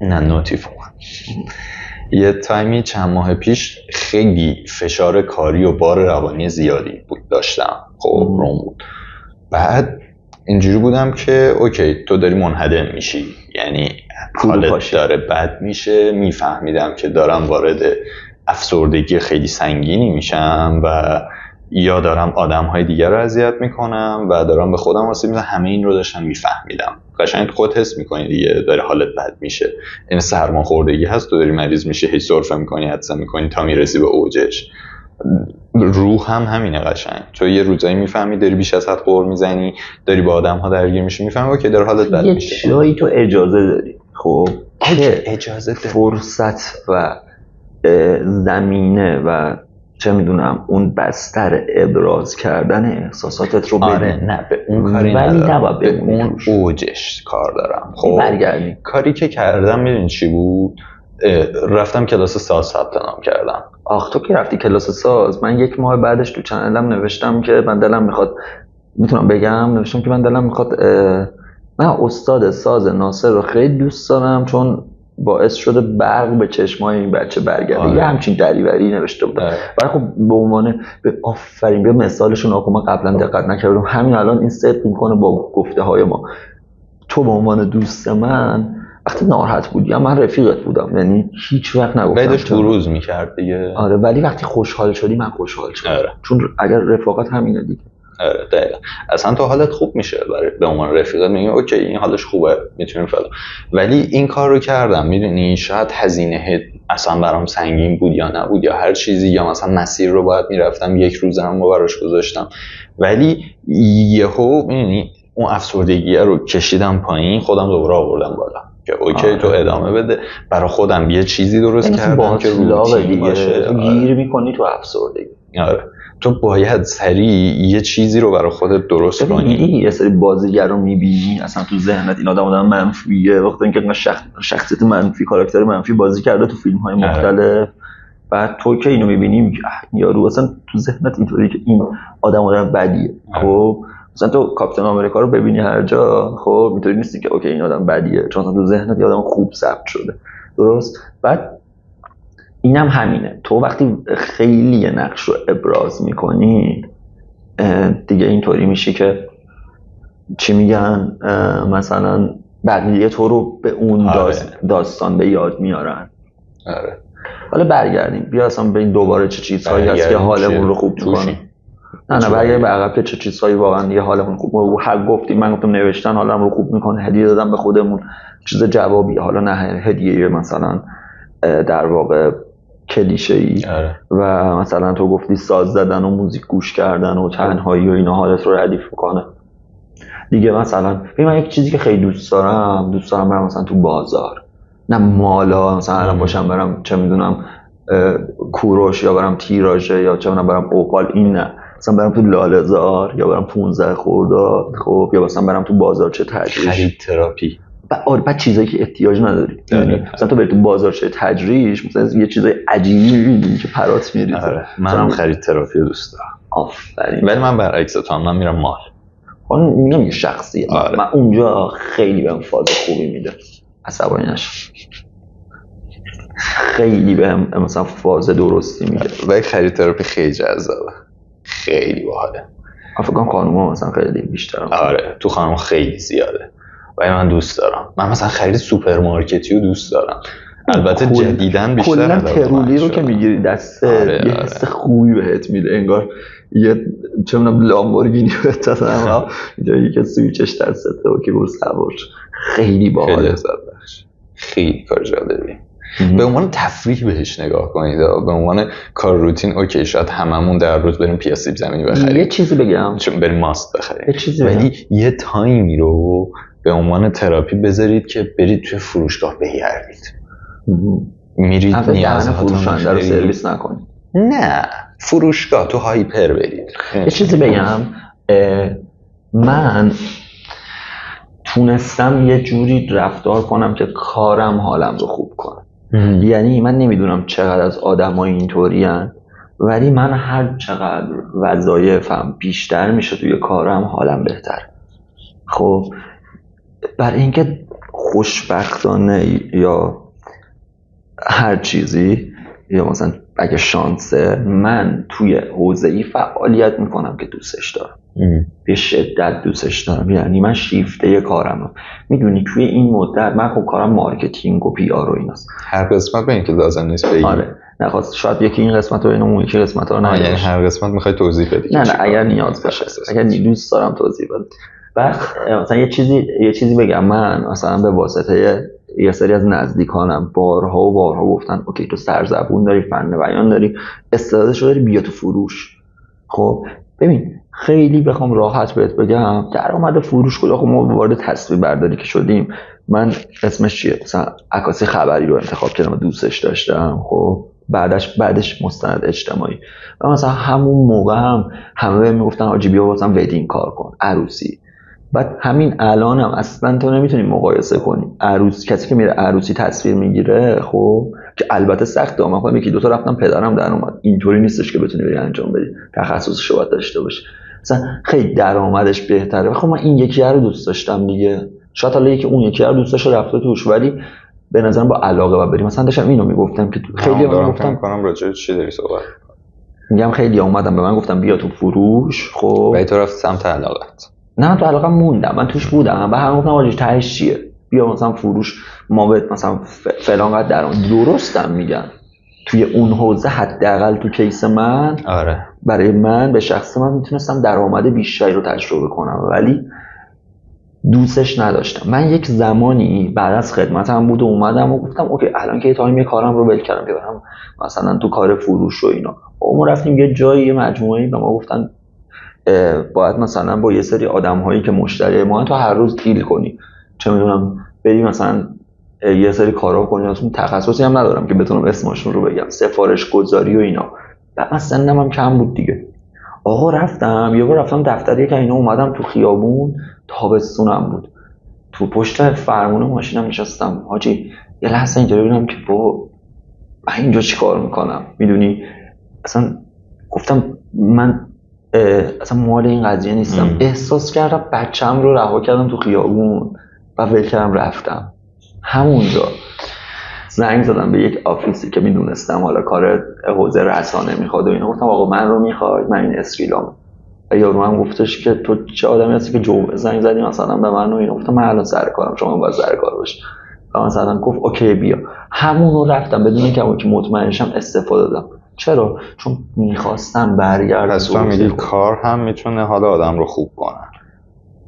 نه نوتیف یه تایمی چند ماه پیش خیلی فشار کاری و بار روانی زیادی داشتم، خب روم بود. بعد اینجوری بودم که اوکی تو داری منهدم میشی، یعنی حالت داره بد میشه، میفهمیدم که دارم وارد افسردگی خیلی سنگینی میشم و یا دارم آدم‌های دیگر رو اذیت میکنم و دارم به خودم آسیب میزنم. همه این رو داشتم میفهمیدم. قشنگ خودت حس میکنی دیگه داره حالت بد میشه، این سرماخوردگی هست، تو داری مریض میشی، هی سرفه میکنی، حدسه میکنی تا میرسی به اوجش. روح هم همینه قشنگ. تو یه روزایی میفهمی داری بیش از حد قور میزنی، داری با آدم‌ها درگیر میشی، میفهمی اوکی داره حالت بد میشه. یه جایی تو اجازه داری، خب اجازه داری، فرصت و زمینه و چه میدونم اون بستر ابراز کردن احساساتت رو بدی. آره نه به اون کاری ندارم، به اون اوجش کار دارم. خب برگردیم. کاری که کردم میدونی چی بود؟ رفتم کلاس ساز ثبت نام کردم. آخ تو که رفتی کلاس ساز، من 1 ماه بعدش تو چنلم نوشتم که من دلم میخواد، میتونم بگم نوشتم که من دلم میخواد من استاد ساز ناصر رو خیلی دوست دارم چون باعث شده برق به چشمای این بچه برگرده. یه همچین دریوری نوشته بودم. ولی خب به عنوان آفرین به مثالشون آقا قبلا دقت نکردم، همین الان این صدق میکنه با گفته های ما. تو به عنوان دوست من وقتی ناراحت بودی من رفیقت بودم، یعنی هیچ وقت نگفتم بعدش بروز میکرد دیگه. آره ولی وقتی خوشحال شدی من خوشحال شدم. چون اگر رفاقت همینه دیگه. آره دقیقا. اصلا تو حالت خوب میشه برای به عنوان رفیقت میگی اوکی این حالش خوبه میتونیم فلان. ولی این کار رو کردم، میدونی شاید هزینه اصلا برام سنگین بود یا نبود یا هر چیزی، یا مثلا مسیر رو باید میرفتم 1 روزم رو براش گذاشتم، ولی یهو میدونی اون افسردگی رو کشیدم پایین، خودم دوباره آوردم بالا که اوکی تو ادامه بده. برای خودم یه چیزی درست کردم که روتین باشه. تو گیر میکنی تو افسردگی. آره تو باید سریع یه چیزی رو برای خودت درست کنی. یه سری بازیگر رو میبینی اصلا تو ذهنت این آدم منفیه، وقتی اینکه شخصیت منفی، کاراکتر منفی بازی کرده تو فیلم های مختلف، بعد تو که اینو میبینی میگی یارو اصلا تو ذهنت اینطوری که این آدم بدیه. خب مثلا تو کاپیتان آمریکا رو ببینی هر جا، خب اینطوری نیستی که اوکی این آدم بدیه، چون تو ذهنت یه آدم خوب ثبت شده. درست؟ بعد اینم همینه، تو وقتی خیلی یه نقش رو ابراز میکنی دیگه اینطوری میشی که چی میگن، مثلا بقیه تو رو به اون داستان به یاد میارن. آره حالا برگردیم بیا اصلا به این دوباره چه چیزهایی هست که حالمون رو خوب میکنه. نه برگردیم به عقب که چه چیزهایی واقعا دیگه حالمون خوب هر گفتیم. من گفتم نوشتن حالم رو خوب میکنه، هدیه دادم به خودمون چیز جوابی، حالا نه هدیه مثلا در واقع کلیشه‌ای و مثلا تو گفتی ساز زدن و موزیک گوش کردن و تنهایی و اینا حالت رو ردیف میکنه دیگه. مثلا من یک چیزی که خیلی دوست دارم برم مثلا تو بازار، نه مالا مثلا الان باشم برم چه میدونم کوروش یا برم تیراژه یا چه میدونم برم اوپال، این نه، مثلا برم تو لاله‌زار یا برم 15 خرداد، خب یا مثلا برم تو بازار چه تجریش خرید تراپی بعد چیزایی که احتیاج نداری. مثلا تو بری تو بازارچه تجریش مثلا یه چیزای عجیبی می‌بینی که پرات میریزه. من خرید تراپی رو دوست دارم. آفرین. ولی من برعکس تو هم، من میرم مال. اون میگم یه شخصیه. من اونجا خیلی بهم فاز خوبی میده. عصبانی نش. خیلی بهم مثلا فاز درستی میده. ولی خرید تراپی خیلی جذابه. خیلی باحاله. فکر کنم خانوما مثلا خیلی بیشتر. آره تو خانم خیلی زیاده. ولی من دوست دارم. من مثلا خرید سوپرمارکتی رو دوست دارم. البته جدیدن بیشتر کلا ترولی رو که میگیری دست یه حس خوبی بهت میده، انگار یه چه میدونم لامبورگینی بهت دادن اینجایی که سویچش دسته و که گل سوار. خیلی باحاله. خیلی لذت بخش. خیلی کار جالبیه. به عنوان تفریح بهش نگاه کنید، به عنوان کار روتین اوکی شاید هممون در روز بریم پیاز سیب زمینی بخریم، یه چیزی بگم چون بریم ماست بخریم، ولی یه تایمی رو به عنوان تراپی بذارید که برید توی فروشگاه بگردید، میرید نیازهاتون رو سرویس نکنید. نه فروشگاه تو هایپر برید. یه چیزی بگم، من تونستم یه جوری رفتار کنم که کارم حالم رو خوب کنم. یعنی من نمیدونم چقدر از آدم‌ها اینطوری هن، ولی من هر چقدر وظایفم بیشتر میشه توی کارم حالم بهتر. خب برای اینکه خوشبختانه یا هر چیزی یا مثلا اگه شانسه من توی حوزه‌ای فعالیت میکنم که دوستش دارم، به شدت دوستش دارم. یعنی من شیفته کارم میدونی توی این مدت من خب کارم مارکتینگ و پی آر و ایناست. هر قسمت به این که لازم نیست بگی. آره نخواست شاید یکی این قسمت رو اون یکی قسمت رو نه، یعنی هر قسمت میخوای توضیح بدی؟ نه اگر نیاز باشه، اگر دوست دارم توضیح بدم. بعد مثلا یه چیزی بگم، من مثلا به واسطه یه سری از نزدیکانم بارها و بارها گفتن اوکی تو سرزبون داری، فن بیان داری، استعدادش رو داری، بیا تو فروش. خب ببین خیلی بخوام راحت بهت بگم درآمد فروش کجا؟ خب ما وارد تصویر برداری که شدیم، من اسمش چیه مثلا عکاسی خبری رو انتخاب کردم و دوستش داشتم. خب بعدش مستند اجتماعی و مثلا همون موقع همه بهم میگفتن آجی بیا مثلا ودینگ کار کن، عروسی. بعد همین الانم اصلا تو نمیتونی مقایسه کنی کسی که میره عروسی تصویر میگیره، خب که البته سخته، من خودم یکی دو تا رفتم پدرم در اومد، اینطوری نیستش که بتونی بری انجام بدی، تخصصش رو باید داشته باشی، مثلا خیلی درآمدش بهتره. خب من این یکی رو دوست داشتم دیگه، شاید حالا یکی اون یکی رو دوست داشته رفته توش، ولی به نظرم با علاقه و بریم. مثلا داشتم اینو میگفتم که خیلی گفتم کنم راجع به چی داری صحبت میگم، خیلی اومدم به من گفتم بیا تو فروش. خب و تو رفت سمت علاقت؟ نه تو علاقه موندم، من توش بودم و هم گفتم آجی تهش چیه، بیا مثلا فروش ما بهت مثلا فلان قدر درآمد. درستم میگم توی اون حوزه حداقل تو کیس من، آره برای من به شخص من میتونستم درآمد بیشتری رو تجربه کنم، ولی دوستش نداشتم. من یک زمانی بعد از خدمتم بود و اومدم و گفتم اوکی الان که تایم یه کارم رو ول کردم که برم مثلا تو کار فروش و اینا. ما رفتیم یه جایی، یه مجموعه‌ای به ما گفتن باید مثلا با یه سری آدم‌هایی که مشتری ما تو هر روز دیل کنی، چه میدونم بری مثلا یه سری کارا کنی، اصلا تخصصی هم ندارم که بتونم اسمشون رو بگم، سفارش گذاری و اینا. بعد مثلا هم کم بود دیگه. آقا رفتم دفتری که اینا، اومدم تو خیابون، تابستونم بود، تو پشت فرمون ماشینم نشستم، حاجی یه لحظه اینجوری بودم که من اینجا چیکار میکنم، میدونی اصلا گفتم من اصلا مال این قضیه نیستم. احساس کردم بچه‌م رو رها کردم تو خیابون و ول کردم رفتم. همونجا زنگ زدم به یک آفیسی که میدونستم حالا کار حوزه رسانه میخواد و اینا، گفتم آقا من رو میخواد، من این اسکیلام. یارو من گفتش که تو چه آدمی هستی که زنگ زدی مثلا به من و اینا. گفتم من الان سر کارم، شما باید سر کار باشی. و مثلا گفت اوکی بیا، همونو رفتم بدون اینکه مطمئنشم استفاده دادم. چرا؟ چون میخواستم برگردم. پس تو میگی کار هم میتونه حال آدم رو خوب کنه.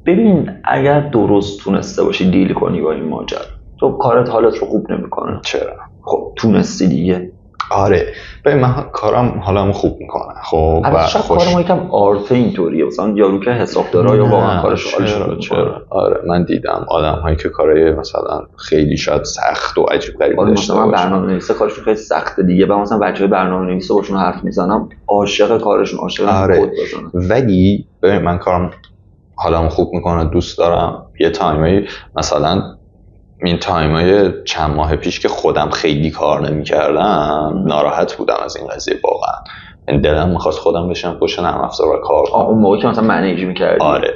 ببین اگر درست تونسته باشی دیل کنی با این ماجرا، تو کارت حالت رو خوب نمیکنه. چرا؟ خب تونستی دیگه. آره ببین من کارم حالمو خوب میکنه. خب و شاید کار ما یکم آرته اینطوریه، مثلا یارو که حسابدارا یا واقعا کارش چرا؟ آره من دیدم آدم‌هایی که کارهای مثلا خیلی شاید سخت و عجیب غریب داشته باشن. مثلا برنامه‌نویس کارشون خیلی سخته دیگه. و مثلا بچه‌های برنامه‌نویس باشون حرف میزنم عاشق کارشون، عاشق کد بزنن. ولی ببین من کارم حالمو خوب میکنه، دوست دارم. یه تایمی مثلا این تایمای چند ماه پیش که خودم خیلی کار نمی‌کردم ناراحت بودم از این قضیه واقعا. این دلم می‌خواست خودم بشم پشت نرم افزار و کار کنم. اون موقع که مثلا منیج می‌کردی. آره.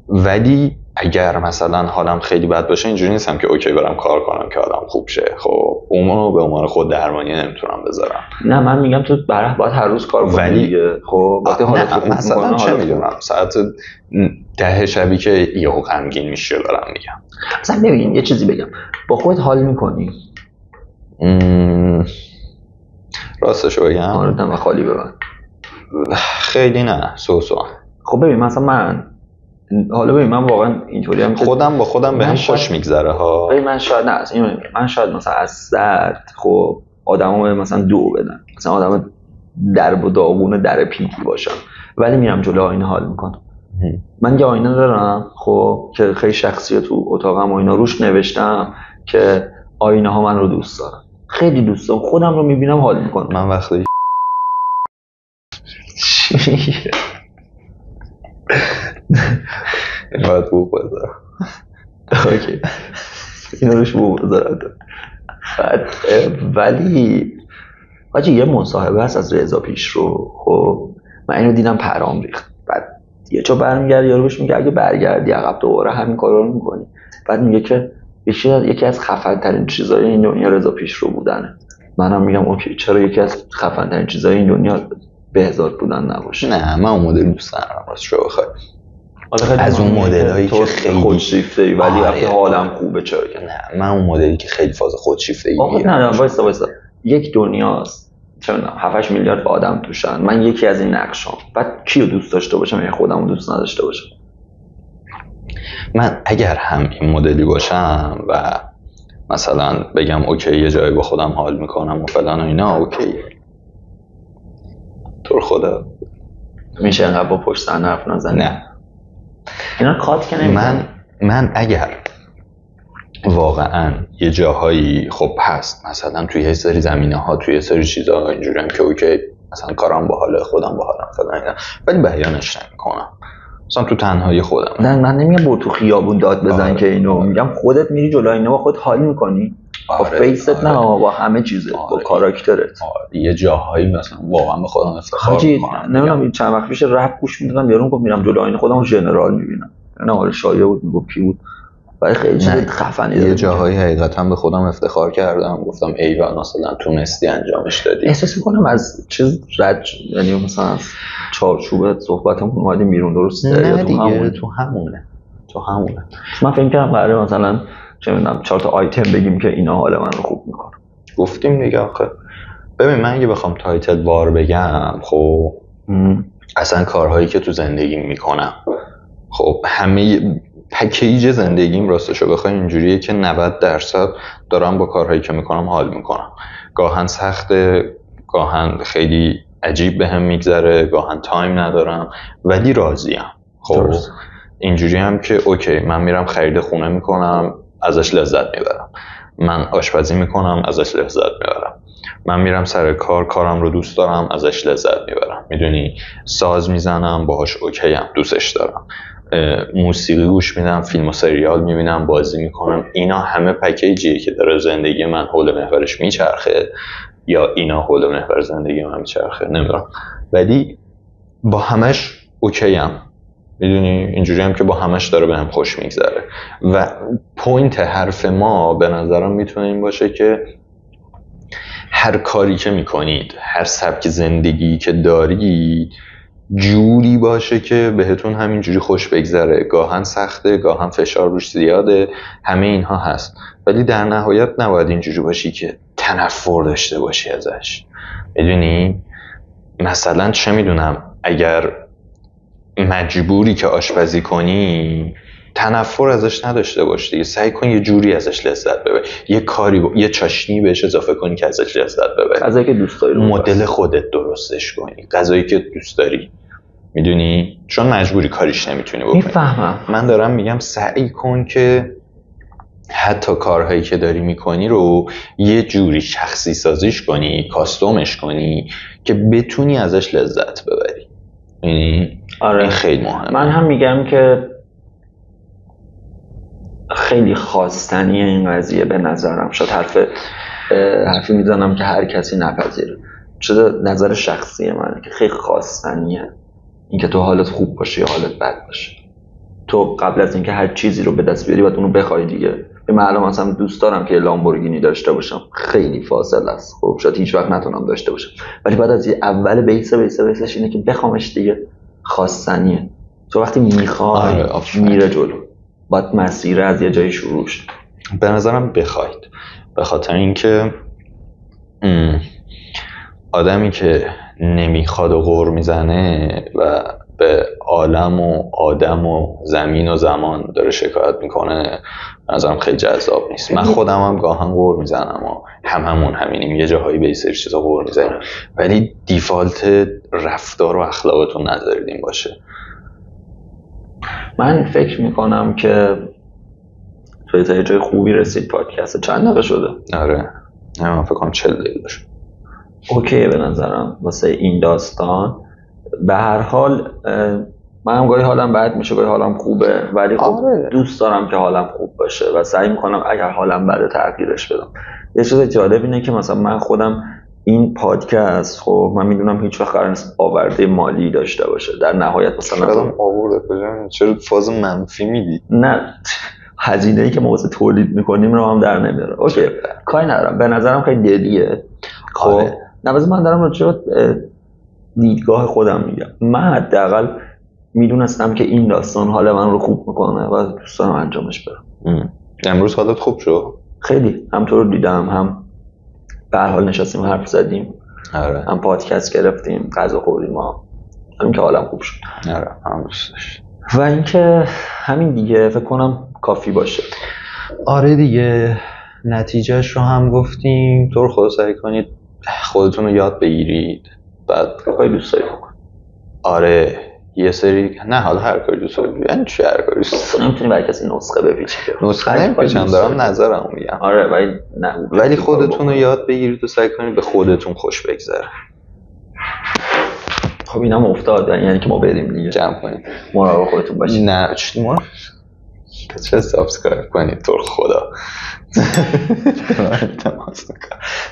ولی اگر مثلا حالم خیلی بد باشه اینجوری نیستم که اوکی برم کار کنم که حالم خوب شه. خب اونو به عنوان خود درمانی نمیتونم بذارم. نه من میگم تو باید هر روز کار کنی دیگه. خب وقتی حالت خوب مثلا چه میدونم ساعت 10 شبی که یهو غمگین میشه دارم میگم. مثلا ببین یه چیزی بگم، با خودت حال میکنی؟ راستشو بگم آره دم خالی ببند. خیلی نه سوسو. خب ببین مثلا من حالا ببین من واقعا اینطوری هم خودم با خودم بهم خوش میگذره ها. ببین من شاید نه من شاید مثلا از 100 خب آدمو مثلا 2 بدن، مثلا آدم درب و داغون در پیکی باشم ولی میرم جلو آینه حال میکنم. من یه آینه دارم خب که خیلی شخصیه تو اتاقم و اینا روش نوشتم که آینه ها من رو دوست دارم، خیلی دوست دارم، خودم رو میبینم حال میکنم. من وقتی باید بوق بذارم. اوکی اینا روش بوق بذارم. ولی واجه یه مصاحبه هست از رضا پیشرو، خب من اینو دیدم پرام ریخت. بعد یه جا برمیگرد یارو بهش میگه اگه برگردی عقب دوباره همین کارا رو میکنی. بعد میگه که یکی از خفن ترین چیزای این دنیا رضا پیشرو بودنه. منم میگم اوکی چرا یکی از خفن ترین چیزای این دنیا بهزاد بودن نباشه؟ نه من اون مدل دوست ندارم راستش رو بخوای. از اون مدلایی که خیلی خودشیفته‌ای ولی وقتی حالم خوبه چرا که نه من اون مدلی که خیلی فاز خودشیفته‌ای نه وایسا یک دنیاست چه می‌دونم 7 میلیارد آدم توشن، من یکی از این نقشام. بعد کیو دوست داشته باشم یعنی خودمو دوست نداشته باشم؟ من اگر هم این مدلی باشم و مثلا بگم اوکی یه جایی با خودم حال میکنم و فلان و اینا اوکی تو خدا میشه انقدر با پشت صحنه حرف نزنی؟ نه اینا کات که نمی‌کنم. من اگر واقعا یه جاهایی خب هست مثلا توی یه سری زمینه‌ها توی یه سری چیزا اینجوریام که اوکی مثلا کارم با حال خودم با حالم فلان اینا ولی بیانش نمی‌کنم مثلا تو تنهایی خودم. نه من نمیگم برو تو خیابون داد بزن که اینو میگم خودت میری جلوی اینا با خودت حال می‌کنی با فیست نه با همه چیزه با کاراکترت. یه جاهایی مثلا واقعا به خودم افتخار می‌کنم. نمیدونم چند وقت پیش رپ گوش می‌دادم یارو گفت میرم جلوی اینا خودمو ژنرال می‌بینم. نه حالا شایعه بود میگفت کی بود ولی خیلی چیز خفنی یه جاهایی حقیقتا به خودم افتخار کردم گفتم ایوان مثلا تونستی انجامش دادی. احساس می‌کنم از چیز رد یعنی مثلا از چارچوب صحبتمون اومدیم بیرون درسته نه دیگه تو همونه من فکر کردم قراره مثلا چه می‌دونم 4 تا آیتم بگیم که اینا حال من رو خوب می‌کنه. گفتیم دیگه آخه ببین من اگه بخوام تایتل وار بگم خب اصلا کارهایی که تو زندگیم میکنم خب همه پکیج زندگیم راستشو بخوای اینجوریه که 90% دارم با کارهایی که میکنم حال میکنم. گاهن سخته، گاهن خیلی عجیب بهم میگذره، گاهن تایم ندارم ولی راضیم. خب اینجوری هم که اوکی من میرم خرید خونه میکنم ازش لذت میبرم، من آشپزی میکنم ازش لذت میبرم، من میرم سر کارم رو دوست دارم ازش لذت میبرم، میدونی ساز میزنم باهاش اوکی ام دوستش دارم، موسیقی گوش میدم، فیلم و سریال میبینم، بازی میکنم. اینا همه پکیجیه که داره زندگی من حول محورش میچرخه یا اینا حول محور زندگی من میچرخه نمیدونم ولی با همش اوکی ام. میدونی اینجوری هم که با همش داره بهم خوش میگذره و پوینت حرف ما به نظرم میتونه این باشه که هر کاری که میکنید، هر سبک زندگی که دارید جوری باشه که بهتون همینجوری خوش بگذره. گاهن سخته، گاهن فشار روش زیاده، همه اینها هست، ولی در نهایت نباید اینجوری باشی که تنفر داشته باشی ازش. میدونی مثلا چه میدونم، اگر مجبوری که آشپزی کنی تنفر ازش نداشته باش دیگه، سعی کن یه جوری ازش لذت ببری، یه کاری یه چاشنی بهش اضافه کنی که ازش لذت ببری، غذایی که دوست داری مدل خودت درستش کنی، غذایی که دوست داری. میدونی چون مجبوری کاریش نمیتونی بکنی. میفهمم. من دارم میگم سعی کن که حتی کارهایی که داری میکنی رو یه جوری شخصی سازیش کنی، کاستومش کنی که بتونی ازش لذت ببری. یعنی آره. این خیلی مهمه. من هم میگم که خیلی خواستنیه این قضیه به نظرم. شاید حرفی میزنم که هر کسی نپذیره، شده نظر شخصی منه که خیلی خواستنیه اینکه تو حالت خوب باشه یا حالت بد باشه. تو قبل از اینکه هر چیزی رو به دست بیاری باید اونو بخوای دیگه. من الان مثلا دوست دارم که لامبورگینی داشته باشم، خیلی فاصله است، خب شاید هیچ وقت نتونم داشته باشم، ولی بعد از اول بیسش اینه که بخوامش دیگه. خواستنیه. تو وقتی میخوای میره جلو، باید مسیر از یه جایی شروع شه. به نظرم بخواید، به خاطر اینکه آدمی که نمیخواد و غر میزنه و به عالم و آدم و زمین و زمان داره شکایت میکنه، به نظرم خیلی جذاب نیست. من خودم هم گاهن غر میزنم و هممون همینیم، یه جاهایی به این سری چیزا غر میزنیم، ولی دیفالت رفتار و اخلاقتون نذارید این باشه. من فکر میکنم که توی تا یه جای خوبی رسید پادکست. چند دقیقه شده؟ آره من فکر کنم 40 دقیقه شد. اوکی به نظرم واسه این داستان. به هر حال من هم گاهی حالم بد میشه، گاهی حالم خوبه، ولی خب دوست دارم که حالم خوب باشه و سعی میکنم اگر حالم بده تغییرش بدم. یه چیز جالب اینه که مثلا من خودم این پادکست، خب من میدونم هیچ وقت قرار نیست آورده مالی داشته باشه. در نهایت مثلا آورده کجا؟ چرا فاز منفی میدی؟ نه، هزینه‌ای که ما واسه تولید میکنیم رو هم در نمیاره. اوکی کاری ندارم. به نظرم خیلی دلیه. خب نوازه من دارم راجع به دیدگاه خودم میگم. من حداقل میدونستم که این داستان حال من رو خوب میکنه و دوست دارم انجامش بدم. امروز حالت خوب شد؟ خیلی. هم تو رو دیدم، هم به هر حال نشستیم حرف زدیم، آره. هم پادکست گرفتیم، غذا خوردیم، همین که حالم خوب شد. آره هم دوستش. و اینکه همین دیگه فکر کنم کافی باشه. آره دیگه، نتیجهش رو هم گفتیم. تو رو خدا سعی کنید خودتون رو یاد بگیرید، بعد کاری دوست دارید بکن. آره یه سری نه، حالا هر کاری دوست داری، یعنی چه هر کاری دوست داری، نمیتونی برای کسی نسخه بپیچی. نسخه نمیپیچم، دارم نظرمو میگم. آره ولی نه، ولی خودتون رو یاد بگیرید و سعی کنید به خودتون خوش بگذره. خب اینم افتاد، یعنی که ما بریم دیگه. جمع کنید، مراقب خودتون باشید. نه چه سابسکرایب کنید تو خدا.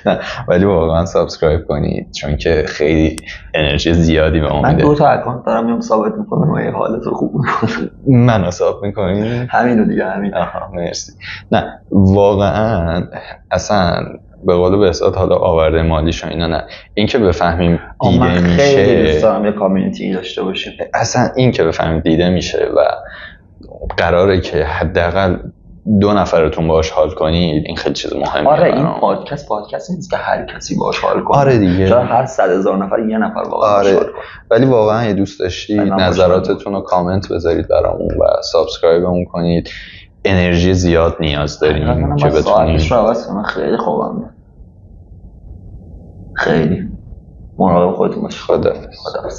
نه ولی واقعا سابسکرایب کنید، چون که خیلی انرژی زیادی به ما میده. من 2 تا اکانت دارم، میام ثابت میکنم و حالت رو خوب میکنم. منو ثابت میکنی؟ همینو دیگه، همین. آها مرسی. نه واقعا اصلا به قول بهزاد حالا آورده مالیش و اینا نه، این که بفهمیم دیده میشه. خیلی دوست دارم یه کامیونیتی داشته باشیم. اصلا این که بفهمیم دیده میشه و قراره که حداقل 2 نفرتون باهاش حال کنید، این خیلی چیز مهمه. آره این پادکست نیست که هر کسی باهاش حال کنه. آره دیگه، شاید هر 100,000 نفر یه نفر واقعا آره. حال کنه. ولی واقعا یه دوست داشتید نظراتتون رو کامنت بذارید برامون و سابسکرایبمون کنید. انرژی زیاد نیاز داریم که بتونیم. خیلی خوبم. خیلی مراقب خودتون باشید. خداحافظ.